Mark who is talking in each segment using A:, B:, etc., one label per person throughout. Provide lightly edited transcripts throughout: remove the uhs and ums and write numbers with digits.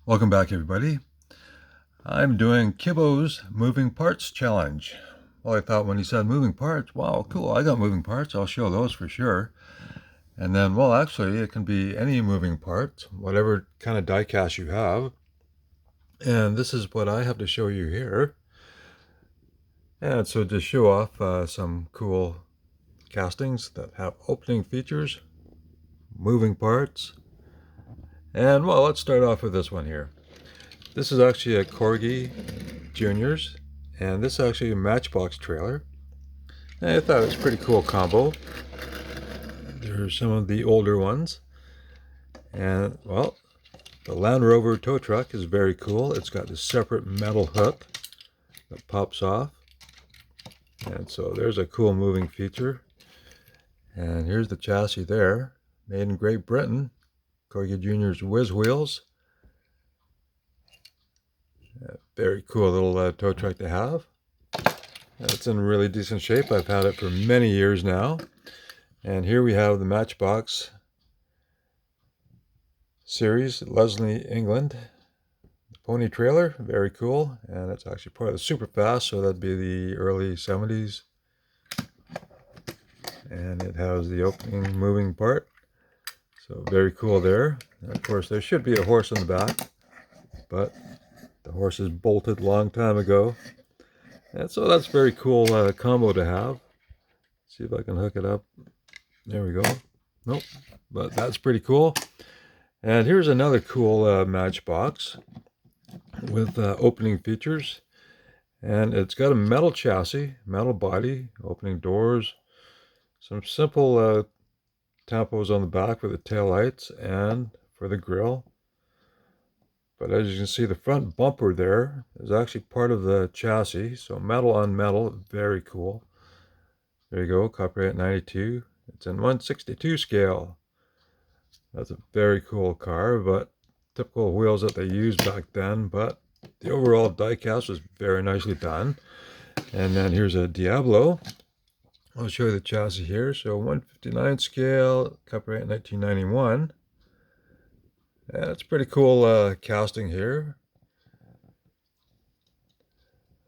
A: Welcome back, everybody. I'm doing Kibbo's Moving Parts Challenge. Well, I thought when he said moving parts, wow, cool, I got moving parts. I'll show those for sure. And then, well, actually, it can be any moving part, whatever kind of die cast you have. And this is what I have to show you here. And so to show off some cool castings that have opening features, moving parts. And, well, let's start off with this one here. This is actually a Corgi Juniors, and this is actually a Matchbox trailer. And I thought it was a pretty cool combo. There's some of the older ones. And, well, the Land Rover tow truck is very cool. It's got this separate metal hook that pops off. And so there's a cool moving feature. And here's the chassis there. Made in Great Britain. Corgi Junior's Whiz Wheels. Very cool little tow truck to have. It's in really decent shape. I've had it for many years now. And here we have the Matchbox series, Leslie, England. The pony trailer, very cool. And it's actually part of the super fast, so that'd be the early 70s. And it has the opening moving part. So very cool there. And of course, there should be a horse in the back, but the horse is bolted a long time ago. And so that's very cool combo to have. See if I can hook it up. There we go. Nope, but that's pretty cool. And here's another cool Matchbox with opening features. And it's got a metal chassis, metal body, opening doors, some simple tampos on the back for the tail lights and for the grill. But as you can see, the front bumper there is actually part of the chassis. So metal on metal, very cool. There you go, copyright 92. It's in 1/62 scale. That's a very cool car, but typical wheels that they used back then. But the overall die cast was very nicely done. And then here's a Diablo. I'll show you the chassis here. So 1/59 scale, copyright 1991. And it's pretty cool casting here.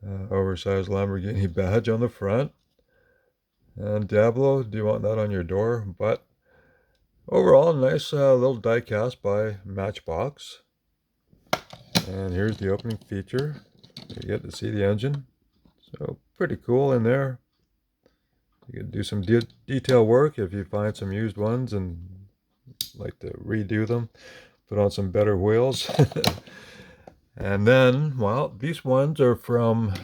A: Oversized Lamborghini badge on the front. And Diablo, do you want that on your door? But overall, nice little die cast by Matchbox. And here's the opening feature. You get to see the engine. So pretty cool in there. You can do some detail work if you find some used ones and like to redo them. Put on some better wheels. And then, well, these ones are from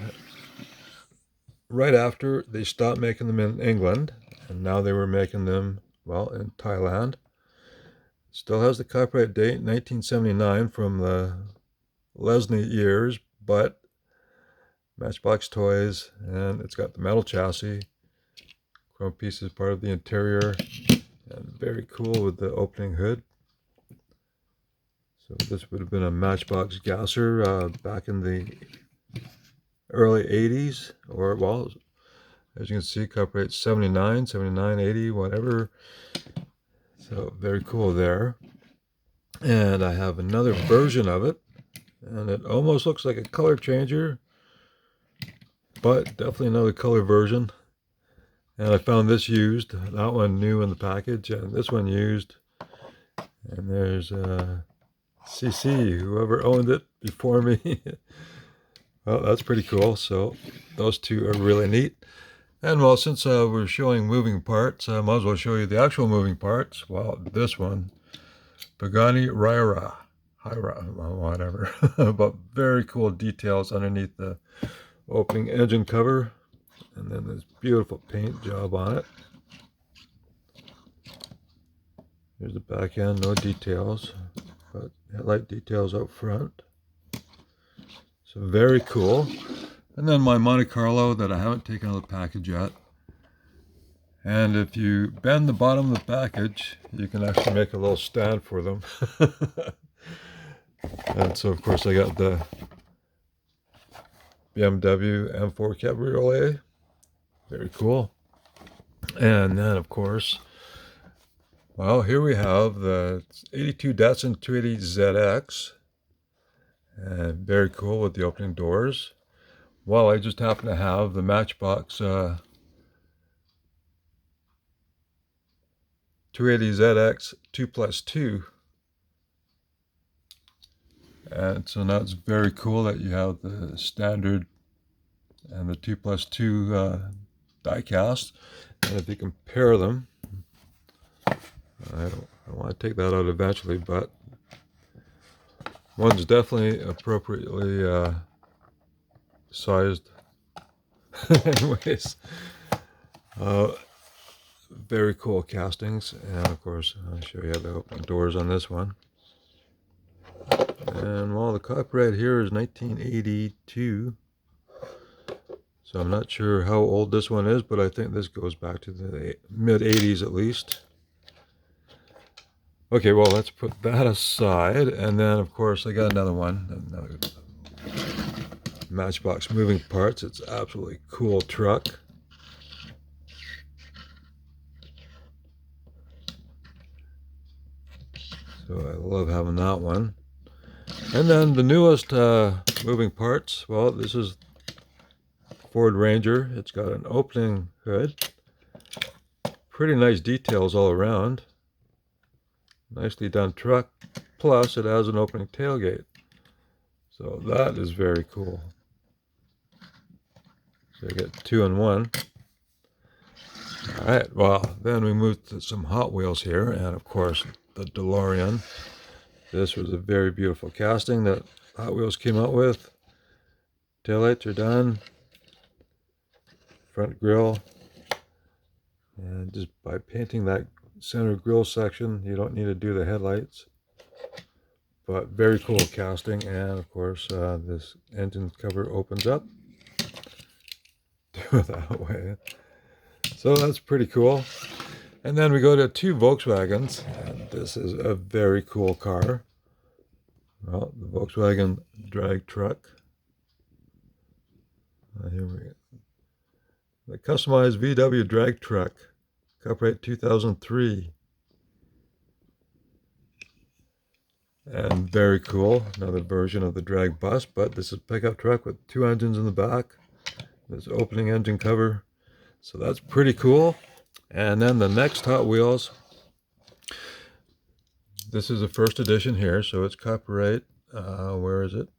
A: right after they stopped making them in England. And now they were making them, well, in Thailand. Still has the copyright date, 1979, from the Leslie years, but Matchbox toys, and it's got the metal chassis, chrome pieces part of the interior, and very cool with the opening hood. So this would have been a Matchbox gasser back in the early 80s, or, well, as you can see, copyright 79, 79, 80, whatever. So very cool there. And I have another version of it, and it almost looks like a color changer, but definitely another color version. And I found this used, that one new in the package, and this one used. And there's CC, whoever owned it before me. Well, that's pretty cool. So those two are really neat. And well, since we're showing moving parts, I might as well show you the actual moving parts. Well, this one, Pagani Huayra, whatever. But very cool details underneath the opening engine cover. And then this beautiful paint job on it. Here's the back end, no details, but headlight details up front. So very cool. And then my Monte Carlo that I haven't taken out of the package yet. And if you bend the bottom of the package, you can actually make a little stand for them. And so, of course, I got the BMW M4 Cabriolet. Very cool. And then, of course, well, here we have the 82 Datsun 280 ZX. And very cool with the opening doors. Well, I just happen to have the Matchbox 280ZX 2+2. And so now it's very cool that you have the standard and the 2+2 die cast. And if you compare them, I want to take that out eventually, but one's definitely appropriately sized. Anyways, very cool castings, and of course I'll show you the opening doors on this one. And well, the copyright here is 1982, so I'm not sure how old this one is, but I think this goes back to the mid-80s at least. Okay, well, let's put that aside, and then of course I got another one, another Matchbox Moving Parts. It's an absolutely cool truck. So I love having that one. And then the newest moving parts, well, this is Ford Ranger. It's got an opening hood. Pretty nice details all around. Nicely done truck. Plus it has an opening tailgate. So that is very cool. So you get 2 in 1. Alright, well, then we move to some Hot Wheels here, and of course the DeLorean. This was a very beautiful casting that Hot Wheels came out with. Taillights are done. Front grille. And just by painting that center grille section, you don't need to do the headlights. But very cool casting, and of course this engine cover opens up. Do it that way. So that's pretty cool. And then we go to 2 Volkswagens, and this is a very cool car. Well, the Volkswagen drag truck. Here we go. The customized VW drag truck, copyright 2003. And very cool, another version of the drag bus, but this is a pickup truck with 2 engines in the back. This opening engine cover. So that's pretty cool. And then the next Hot Wheels. This is a first edition here, so it's copyright. Where is it?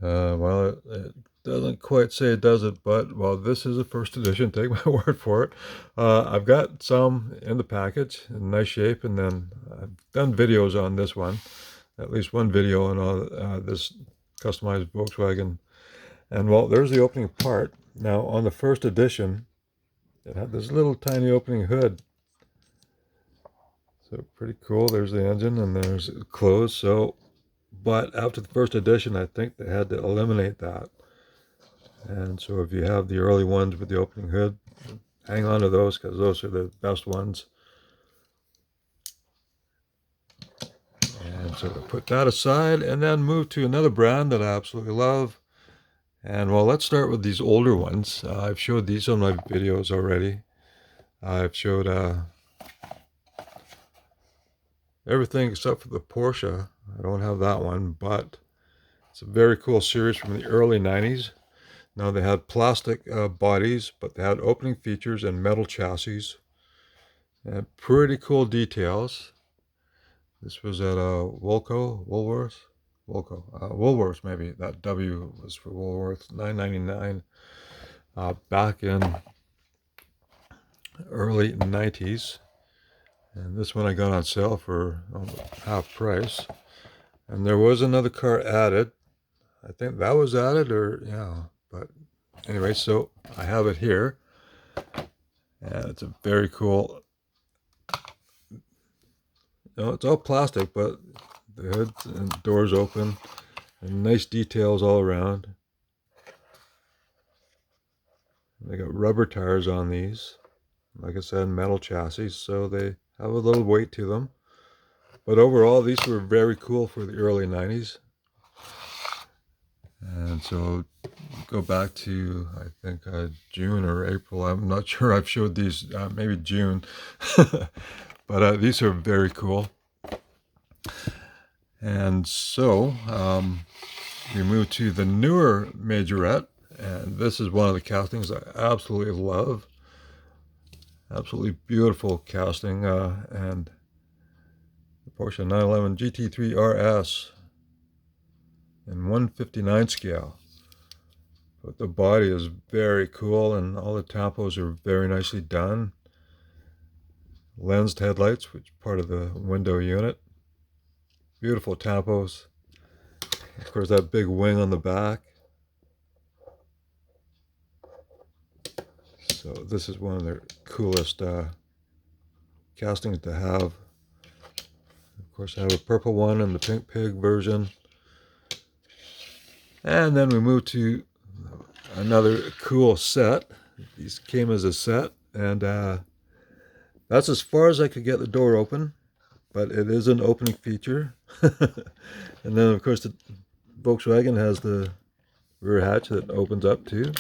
A: Well, it doesn't quite say it does it, but well, this is a first edition. Take my word for it. I've got some in the package in nice shape, and then I've done videos on this one, at least one video on all this customized Volkswagen. And well, there's the opening part. Now on the first edition, it had this little tiny opening hood. So pretty cool. There's the engine, and there's it closed. So, but after the first edition, I think they had to eliminate that. And so if you have the early ones with the opening hood, hang on to those because those are the best ones. And so put that aside and then move to another brand that I absolutely love. And well, let's start with these older ones. I've showed these on my videos already. I've showed everything except for the Porsche. I don't have that one, but it's a very cool series from the early 90s. Now they had plastic bodies, but they had opening features and metal chassis. And pretty cool details. This was at Woolworths maybe. That W was for Woolworths, $9.99 back in early 90s. And this one I got on sale for half price. And there was another car added. I think that was added, or yeah. But anyway, so I have it here. And it's a very cool. No, it's all plastic, but the hood and doors open, and nice details all around. They got rubber tires on these. Like I said, metal chassis, so they have a little weight to them. But overall, these were very cool for the early 90s. And so go back to, I think, June or April. I'm not sure. I've showed these, maybe June. But these are very cool. And so we move to the newer majorette, and this is one of the castings I absolutely love. Absolutely beautiful casting, and the Porsche 911 GT3 RS in 159 scale. But the body is very cool, and all the tampos are very nicely done. Lensed headlights, which part of the window unit. Beautiful tampos. Of course, that big wing on the back. So this is one of the coolest castings to have. Of course, I have a purple one and the pink pig version. And then we move to another cool set. These came as a set, and that's as far as I could get the door open, but it is an opening feature. And then, of course, the Volkswagen has the rear hatch that opens up too.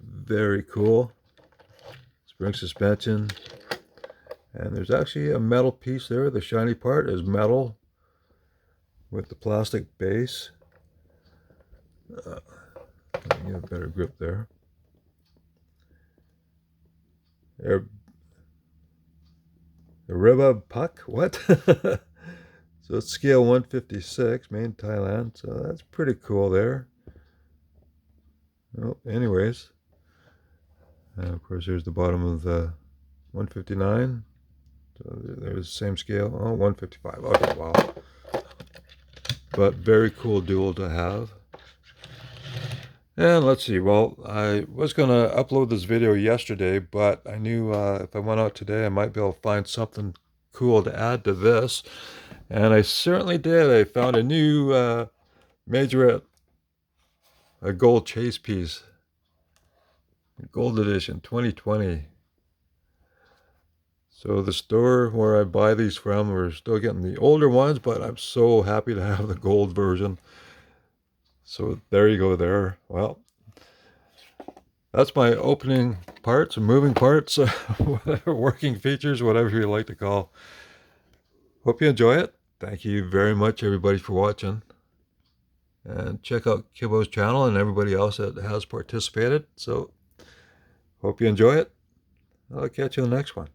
A: Very cool. Spring suspension. And there's actually a metal piece there. The shiny part is metal with the plastic base. Get a better grip there. The Reba Puck, what? So it's scale 156, made in Thailand. So that's pretty cool there. Well, anyways, and of course there's the bottom of the 159. So there's the same scale. Oh, 155. Okay, wow. But very cool dual to have. And let's see, well, I was going to upload this video yesterday, but I knew if I went out today, I might be able to find something cool to add to this. And I certainly did. I found a new majorette, a gold chase piece, gold edition 2020. So the store where I buy these from, we're still getting the older ones, but I'm so happy to have the gold version. So there you go there. Well, that's my opening parts, moving parts, working features, whatever you like to call. Hope you enjoy it. Thank you very much, everybody, for watching. And check out Kibbo's channel and everybody else that has participated. So hope you enjoy it. I'll catch you in the next one.